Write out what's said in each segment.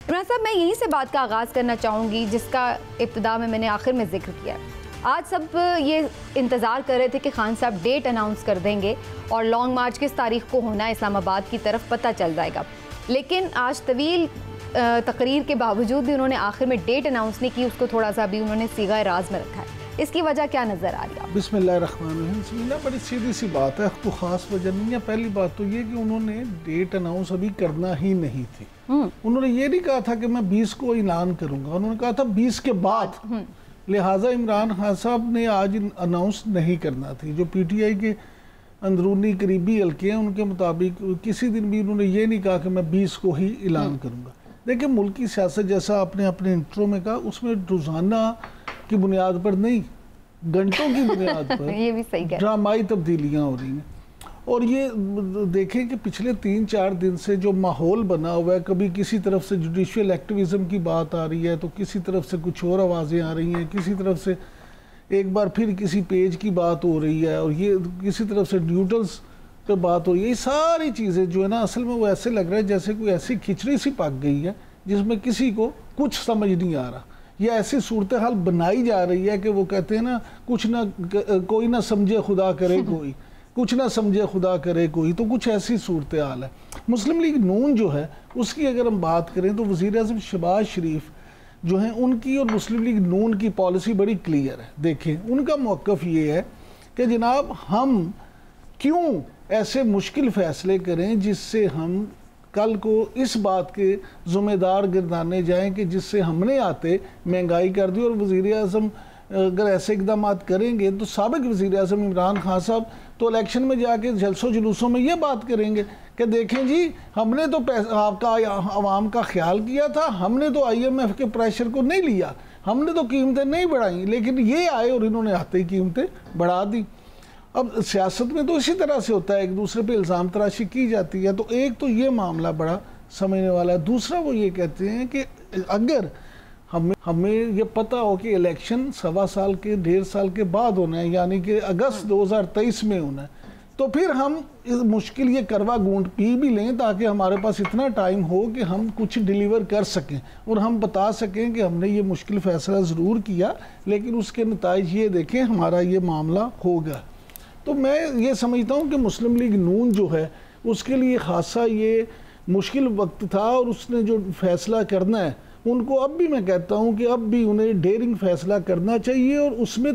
इमरान साहब, मैं यहीं से बात का आगाज़ करना चाहूँगी जिसका इब्तिदा में मैंने आखिर में जिक्र किया। आज सब ये इंतज़ार कर रहे थे कि खान साहब डेट अनाउंस कर देंगे और लॉन्ग मार्च किस तारीख को होना है इस्लामाबाद की तरफ पता चल जाएगा, लेकिन आज तवील तकरीर के बावजूद भी उन्होंने आखिर में डेट अनाउंस नहीं की। उसको थोड़ा सा भी उन्होंने सीगा राज में रखा है। इसकी वजह क्या नज़र आ रही है? बिस्मिल्लाहिर्रहमानिर्रहीम। बड़ी सीधी सी बात है, कोई ख़ास वजह नहीं है। पहली बात तो ये कि उन्होंने डेट अनाउंस अभी करना ही नहीं थी। उन्होंने ये नहीं कहा था कि मैं 20 को ऐलान करूंगा, उन्होंने कहा था 20 के बाद। लिहाजा इमरान खान साहब ने आज अनाउंस नहीं करना थी। जो PTI के अंदरूनी करीबी हल्के हैं उनके मुताबिक किसी दिन भी उन्होंने ये नहीं कहा कि मैं 20 को ही ऐलान करूंगा। देखिए, मुल्क की सियासत जैसा आपने अपने इंट्रो में कहा, उसमें रोज़ाना की बुनियाद पर नहीं, घंटों की बुनियाद पर ये भी सही है, ड्रामाई तब्दीलियाँ हो रही हैं। और ये देखें कि पिछले 3-4 दिन से जो माहौल बना हुआ है, कभी किसी तरफ से जुडिशियल एक्टिविज़म की बात आ रही है तो किसी तरफ से कुछ और आवाज़ें आ रही हैं, किसी तरफ से एक बार फिर किसी पेज की बात हो रही है और ये किसी तरफ से न्यूट्रल्स पे बात हो रही है। ये सारी चीज़ें जो है ना, असल में वो ऐसे लग रहा है जैसे कोई ऐसी खिचड़ी सी पक गई है जिसमें किसी को कुछ समझ नहीं आ रहा। ये ऐसी सूरत हाल बनाई जा रही है कि वो कहते हैं ना, कुछ ना कोई ना समझे खुदा करे कोई, कुछ ना समझे खुदा करे कोई, तो कुछ ऐसी सूरत हाल है। मुस्लिम लीग नून जो है उसकी अगर हम बात करें तो वज़ीर आज़म शहबाज शरीफ जो हैं उनकी और मुस्लिम लीग नून की पॉलिसी बड़ी क्लियर है। देखें, उनका मौक़िफ़ ये है कि जनाब हम क्यों ऐसे मुश्किल फ़ैसले करें जिससे हम कल को इस बात के ज़िम्मेदार गिरदाने जाएं कि जिससे हमने आते महंगाई कर दी। और वज़ीर आज़म अगर ऐसे इकदाम करेंगे तो साबिक़ वज़ीर आज़म इमरान खान साहब तो इलेक्शन में जाके जलसों जुलूसों में ये बात करेंगे कि देखें जी, हमने तो आपका आवाम का ख्याल किया था, हमने तो IMF के प्रेशर को नहीं लिया, हमने तो कीमतें नहीं बढ़ाई, लेकिन ये आए और इन्होंने आते ही कीमतें बढ़ा दी। अब सियासत में तो इसी तरह से होता है, एक दूसरे पे इल्ज़ाम तराशी की जाती है। तो एक तो ये मामला बड़ा समझने वाला है। दूसरा वो ये कहते हैं कि अगर हमें ये पता हो कि इलेक्शन 1.25 साल के 1.5 साल के बाद होना है, यानी कि अगस्त 2023 में होना है, तो फिर हम इस मुश्किल ये करवा गूंट पी भी लें ताकि हमारे पास इतना टाइम हो कि हम कुछ डिलीवर कर सकें और हम बता सकें कि हमने ये मुश्किल फ़ैसला ज़रूर किया, लेकिन उसके नताइज ये देखें, हमारा ये मामला होगा। तो मैं ये समझता हूँ कि मुस्लिम लीग नून जो है उसके लिए खासा ये मुश्किल वक्त था और उसने जो फ़ैसला करना है उनको अब भी मैं कहता हूँ कि अब भी उन्हें डेयरिंग फ़ैसला करना चाहिए और उसमें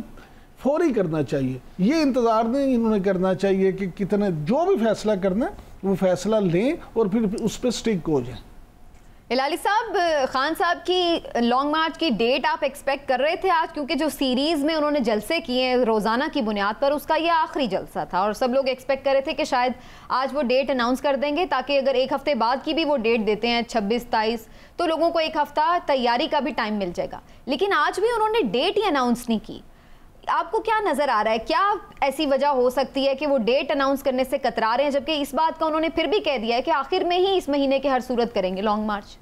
फौरी करना चाहिए। ये इंतज़ार नहीं इन्होंने करना चाहिए कि कितने जो भी फ़ैसला करना है वो फ़ैसला लें और फिर उस पर स्टिक हो जाए। हिलाली साहब, खान साहब की लॉन्ग मार्च की डेट आप एक्सपेक्ट कर रहे थे आज, क्योंकि जो सीरीज़ में उन्होंने जलसे किए रोज़ाना की बुनियाद पर उसका ये आखिरी जलसा था और सब लोग एक्सपेक्ट कर रहे थे कि शायद आज वो डेट अनाउंस कर देंगे ताकि अगर एक हफ्ते बाद की भी वो डेट देते हैं 26-27 तो लोगों को एक हफ्ता तैयारी का भी टाइम मिल जाएगा। लेकिन आज भी उन्होंने डेट ही अनाउंस नहीं की। आपको क्या नज़र आ रहा है, क्या ऐसी वजह हो सकती है कि वो डेट अनाउंस करने से कतरा रहे हैं, जबकि इस बात का उन्होंने फिर भी कह दिया है कि आखिर में ही इस महीने के हर सूरत करेंगे लॉन्ग मार्च?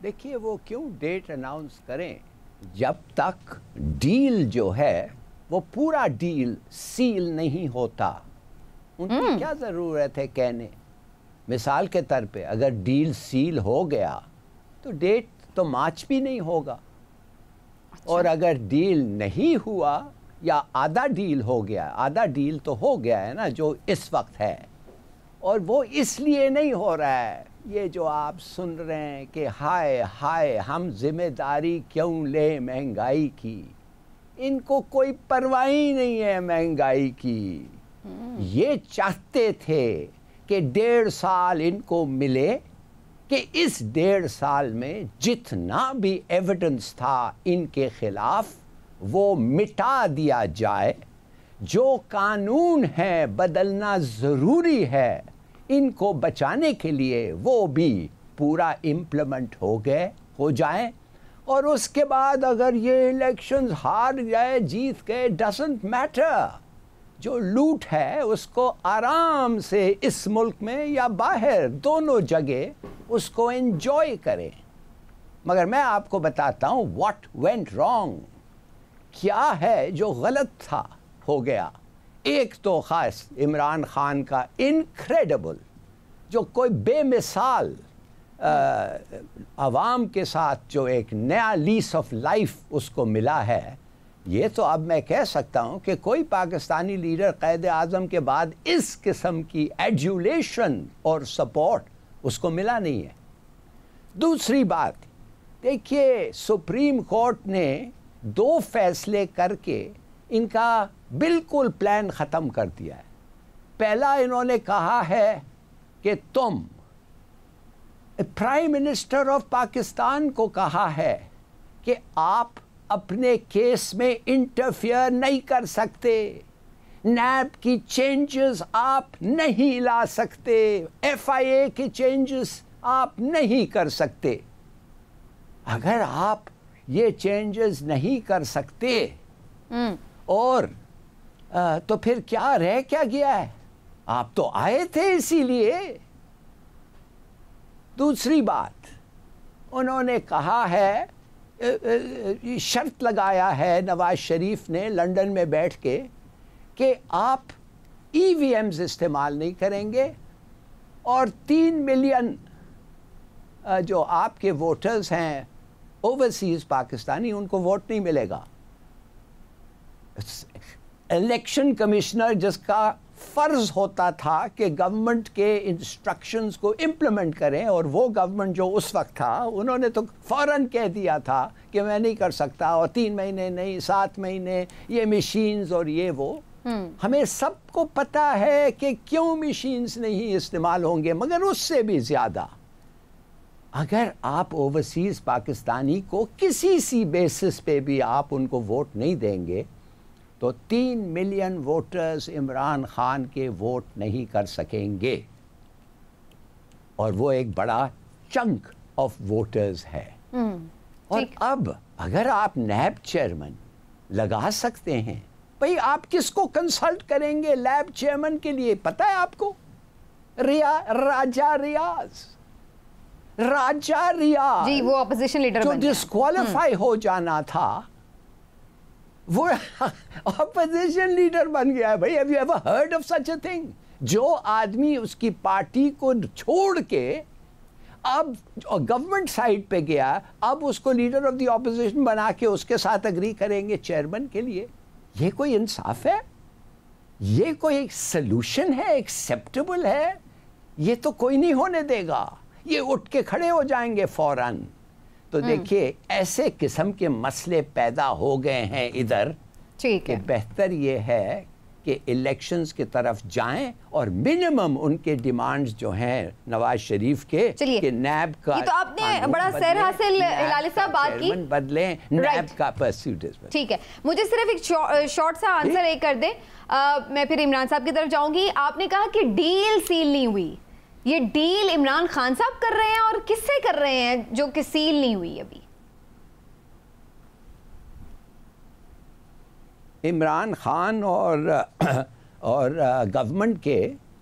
देखिए, वो क्यों डेट अनाउंस करें जब तक डील जो है वो पूरा डील सील नहीं होता। उनकी क्या ज़रूरत है कहने। मिसाल के तौर पे अगर डील सील हो गया तो डेट तो मार्च भी नहीं होगा। अच्छा। और अगर डील नहीं हुआ या आधा डील हो गया, आधा डील तो हो गया है ना जो इस वक्त है, और वो इसलिए नहीं हो रहा है ये जो आप सुन रहे हैं कि हाय हाय हम जिम्मेदारी क्यों ले महंगाई की। इनको कोई परवाह ही नहीं है महंगाई की। ये चाहते थे कि 1.5 साल इनको मिले कि इस 1.5 साल में जितना भी एविडेंस था इनके खिलाफ वो मिटा दिया जाए। जो कानून है बदलना ज़रूरी है इनको बचाने के लिए, वो भी पूरा इम्प्लीमेंट हो जाए। और उसके बाद अगर ये इलेक्शंस हार जाए जीत गए, डजंट मैटर। जो लूट है उसको आराम से इस मुल्क में या बाहर दोनों जगह उसको एंजॉय करें। मगर मैं आपको बताता हूँ व्हाट वेंट रॉन्ग, क्या है जो गलत था हो गया। एक तो ख़ास इमरान खान का इनक्रेडिबल जो कोई बेमिसाल आवाम के साथ जो एक नया लीस ऑफ लाइफ उसको मिला है, ये तो अब मैं कह सकता हूँ कि कोई पाकिस्तानी लीडर क़ायद आज़म के बाद इस किस्म की एड्यूलेशन और सपोर्ट उसको मिला नहीं है। दूसरी बात, देखिए सुप्रीम कोर्ट ने 2 फैसले करके इनका बिल्कुल प्लान ख़त्म कर दिया है। पहला, इन्होंने कहा है कि तुम, प्राइम मिनिस्टर ऑफ पाकिस्तान को कहा है कि आप अपने केस में इंटरफियर नहीं कर सकते, नैब की चेंजेस आप नहीं ला सकते, FIA की चेंजेस आप नहीं कर सकते। अगर आप ये चेंजेस नहीं कर सकते और तो फिर क्या रह क्या गया है? आप तो आए थे इसीलिए। दूसरी बात, उन्होंने कहा है, शर्त लगाया है नवाज शरीफ ने लंदन में बैठ के कि आप EVMs इस्तेमाल नहीं करेंगे और 3 मिलियन जो आपके वोटर्स हैं ओवरसीज़ पाकिस्तानी, उनको वोट नहीं मिलेगा। इलेक्शन कमिश्नर जिसका फ़र्ज़ होता था कि गवर्नमेंट के इंस्ट्रक्शंस को इम्प्लीमेंट करें, और वो गवर्नमेंट जो उस वक्त था उन्होंने तो फ़ौरन कह दिया था कि मैं नहीं कर सकता, और 3 महीने नहीं 7 महीने ये मशीन्स और ये वो। हमें सबको पता है कि क्यों मशीन्स नहीं इस्तेमाल होंगे, मगर उससे भी ज़्यादा अगर आप ओवरसीज़ पाकिस्तानी को किसी सी बेसिस पे भी आप उनको वोट नहीं देंगे तो 3 मिलियन वोटर्स इमरान खान के वोट नहीं कर सकेंगे, और वो एक बड़ा चंक ऑफ वोटर्स है। और अब अगर आप नैब चेयरमैन लगा सकते हैं, भाई आप किसको कंसल्ट करेंगे लैब चेयरमैन के लिए? पता है आपको? राजा रियाज जी, वो अपोजिशन लीडर जो डिस्क्वालीफाई हो जाना था, वो ऑपोजिशन लीडर बन गया है। भाई, have you ever heard of such a thing? जो आदमी उसकी पार्टी को छोड़ के अब गवर्नमेंट साइड पे गया, अब उसको लीडर ऑफ द ऑपोजिशन बना के उसके साथ एग्री करेंगे चेयरमैन के लिए? ये कोई इंसाफ है? ये कोई सलूशन है? एक्सेप्टेबल है? ये तो कोई नहीं होने देगा। ये उठ के खड़े हो जाएंगे फौरन। तो देखिए, ऐसे किस्म के मसले पैदा हो गए हैं इधर, ठीक है, बेहतर ये है कि इलेक्शंस की तरफ जाएं और मिनिमम उनके डिमांड्स जो हैं नवाज शरीफ के, कि नैब का, ये तो आपने बड़ा सैर हासिल हिलाली साहब बात की, बदलें नैब का परस्यूट। ठीक है, मुझे सिर्फ एक शॉर्ट सा आंसर एक कर दे, मैं फिर इमरान साहब की तरफ जाऊंगी। आपने कहा कि डील सील नहीं हुई, ये डील इमरान खान साहब कर रहे हैं और किससे कर रहे हैं जो कि सील नहीं हुई अभी? इमरान खान और गवर्नमेंट के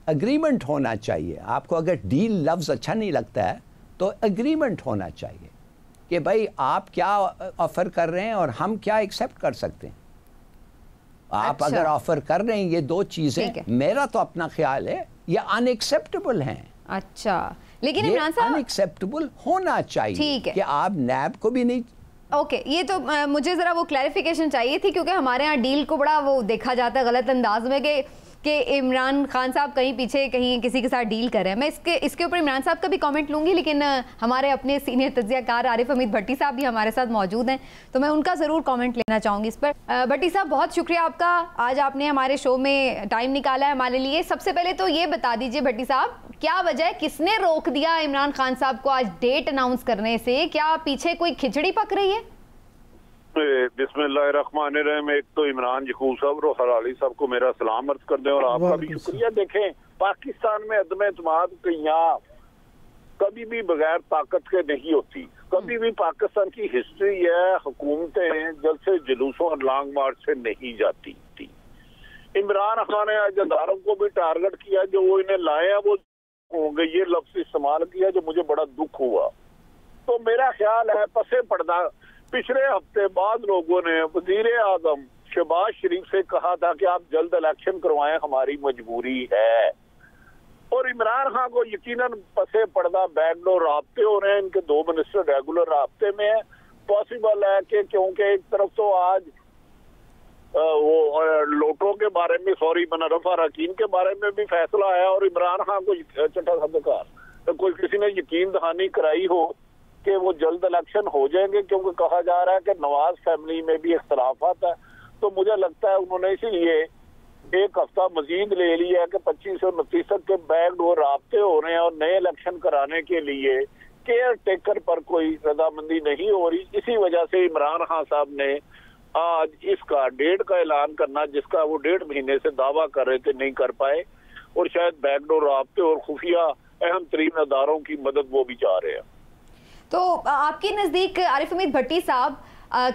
एग्रीमेंट होना चाहिए। आपको अगर डील लफ्ज़ अच्छा नहीं लगता है तो एग्रीमेंट होना चाहिए कि भाई आप क्या ऑफ़र कर रहे हैं और हम क्या एक्सेप्ट कर सकते हैं। आप अगर ऑफ़र कर रहे हैं ये 2 चीज़ें, मेरा तो अपना ख्याल है ये अनएक्सेप्टेबल हैं। अच्छा, लेकिन इमरान साहब अनएक्सेप्टेबल होना चाहिए कि आप नैब को भी नहीं। ओके, ये तो मुझे ज़रा वो क्लैरिफिकेशन चाहिए थी, क्योंकि हमारे यहाँ डील को बड़ा वो देखा जाता है गलत अंदाज में कि इमरान खान साहब कहीं पीछे कहीं किसी के साथ डील कर रहे हैं। मैं इसके ऊपर इमरान साहब का भी कमेंट लूँगी, लेकिन हमारे अपने सीनियर तज्ज़ियाकार आरिफ हमीद भट्टी साहब भी हमारे साथ मौजूद हैं, तो मैं उनका ज़रूर कमेंट लेना चाहूँगी इस पर। भट्टी साहब, बहुत शुक्रिया आपका, आज आपने हमारे शो में टाइम निकाला है हमारे लिए। सबसे पहले तो ये बता दीजिए भट्टी साहब, क्या वजह, किसने रोक दिया इमरान खान साहब को आज डेट अनाउंस करने से? क्या पीछे कोई खिचड़ी पक रही है? बिस्मिल्लाहिर्रहमानिर्रहीम। एक तो इमरान यकूब साहब और हलाली साहब को मेरा सलाम अर्ज कर दें, और आपका भी शुक्रिया। देखें, पाकिस्तान में अदम एतमाद कयां कभी भी बगैर ताकत के नहीं होती। कभी भी पाकिस्तान की हिस्ट्री है, हुकूमतें जलसे जुलूसों और लॉन्ग मार्च से नहीं जाती थी। इमरान खान ने आज अदारों को भी टारगेट किया, जो वो इन्हें लाए हैं वो होंगे, ये लफ्ज इस्तेमाल किया जो मुझे बड़ा दुख हुआ। तो मेरा ख्याल है पसे पर्दा पिछले हफ्ते बाद लोगों ने वजीर आजम शहबाज शरीफ से कहा था कि आप जल्द इलेक्शन करवाएं, हमारी मजबूरी है। और इमरान खान को यकीनन पसे पर्दा बैकडोर राब्ते हो रहे हैं, इनके 2 मिनिस्टर रेगुलर राब्ते में है। पॉसिबल है कि क्योंकि एक तरफ तो आज वो लोटो के बारे में, सॉरी मुनर्रफ अरकान के बारे में भी फैसला आया और इमरान खान को चट्टा सदकार तो कोई किसी ने यकीन दहानी कराई हो कि वो जल्द इलेक्शन हो जाएंगे, क्योंकि कहा जा रहा है कि नवाज फैमिली में भी इख्तलाफात है। तो मुझे लगता है उन्होंने इसीलिए एक हफ्ता मजीद ले लिया है कि 25 और 29 तक के बैकडोर राब्ते हो रहे हैं और नए इलेक्शन कराने के लिए केयर टेकर पर कोई रजामंदी नहीं हो रही। इसी वजह से इमरान खान साहब ने आज इसका डेट का ऐलान करना, जिसका वो 1.5 महीने से दावा कर रहे थे, नहीं कर पाए और शायद बैकडोर राब्ते और खुफिया अहम तरीन अदारों की मदद वो भी चाह रहे हैं। तो आपके नजदीक आरिफ उम्मीद भट्टी साहब,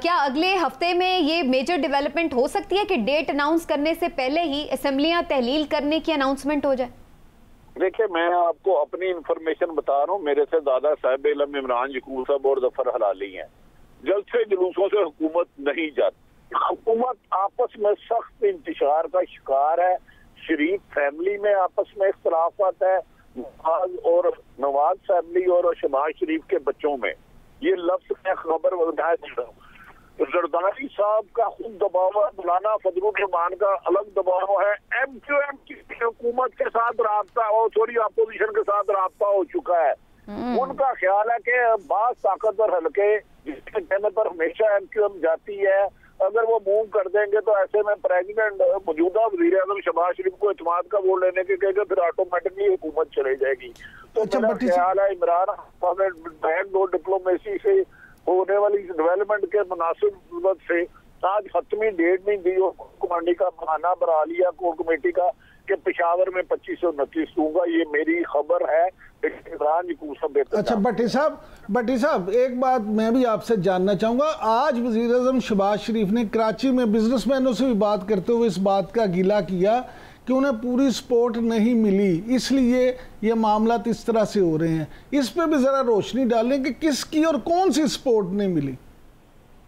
क्या अगले हफ्ते में ये मेजर डेवलपमेंट हो सकती है कि डेट अनाउंस करने से पहले ही असेंबलियां तहलील करने की अनाउंसमेंट हो जाए? देखिए, मैं आपको अपनी इंफॉर्मेशन बता रहा हूँ, मेरे से ज्यादा साहिब इल्म इमरान यकूब साहब और जफर हलाली हैं। जलसे जुलूसों से हुकूमत नहीं जाती। हुकूमत आपस में सख्त इंतशार का शिकार है। शरीफ फैमिली में आपस में इख्तलाफात है, नवाज फैमिली और शहबाज शरीफ के बच्चों में। ये लफ्ज मैं खबर बताया दे रहा हूँ। जरदारी साहब का खुद दबाव है, मौलाना फजलुर रहमान का अलग दबाव है, MQM की हुकूमत के साथ राब्ता और सॉरी अपोजिशन के साथ राब्ता हो चुका है। उनका ख्याल है कि बात ताकतवर हल्के जिसके कहने पर हमेशा MQM जाती है, अगर वो मूव कर देंगे तो ऐसे में प्रेसिडेंट मौजूदा वज़ीर आज़म शहबाज शरीफ को इत्मीनान का वोट लेने के कहेगा, फिर ऑटोमेटिकली हुकूमत चली जाएगी। तो मेरा ख्याल है इमरान खान बैकडोर डिप्लोमेसी से होने वाली डेवलपमेंट के मुनासिब से आज खत्मी डेट नहीं दी और कमांडी का बहाना बना लिया कोर कमेटी का कि पेशावर में 25 और 29 दूंगा। ये मेरी खबर है। अच्छा भट्टी साहब एक बात मैं भी आपसे जानना चाहूँगा। आज वज़ीर आज़म शहबाज शरीफ ने कराची में बिजनेसमैनों से भी बात करते हुए इस बात का गिला किया कि उन्हें पूरी सपोर्ट नहीं मिली, इसलिए ये मामला इस तरह से हो रहे हैं। इस पे भी ज़रा रोशनी डालें कि किसकी और कौन सी सपोर्ट नहीं मिली।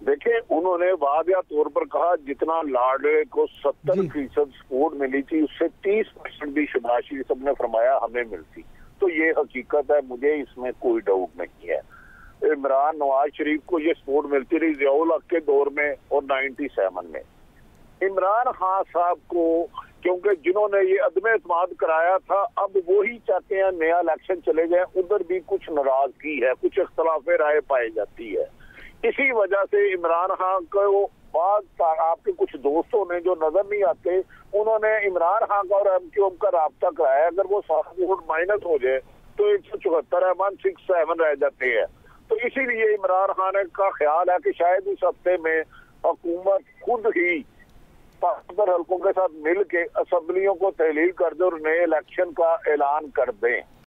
देखिए, उन्होंने वादिया तौर पर कहा जितना लाडले को 70% सपोर्ट मिली थी उससे 30% भी शहबाज शरीफ साहब ने फरमाया हमें मिलती। तो ये हकीकत है, मुझे इसमें कोई डाउट नहीं है। इमरान नवाज शरीफ को ये सपोर्ट मिलती रही ज़ियाउल हक के दौर में और 97 में। इमरान खान साहब को क्योंकि जिन्होंने ये अदम एतमाद कराया था, अब वो ही चाहते हैं नया इलेक्शन चले जाए। उधर भी कुछ नाराजगी है, कुछ इख्तलाफ राय पाई जाती है। इसी वजह से इमरान खान को बाद आपके कुछ दोस्तों ने जो नजर नहीं आते, उन्होंने इमरान खान का और MQM का राब्ता कराया। अगर वो 7 वोट माइनस हो जाए तो 174 167 रह जाते हैं। तो इसीलिए इमरान खान का ख्याल है कि शायद इस हफ्ते में हुकूमत खुद ही ताकतवर हल्कों के साथ मिल के असेंबलियों को तहलील कर दे और नए इलेक्शन का ऐलान कर दें।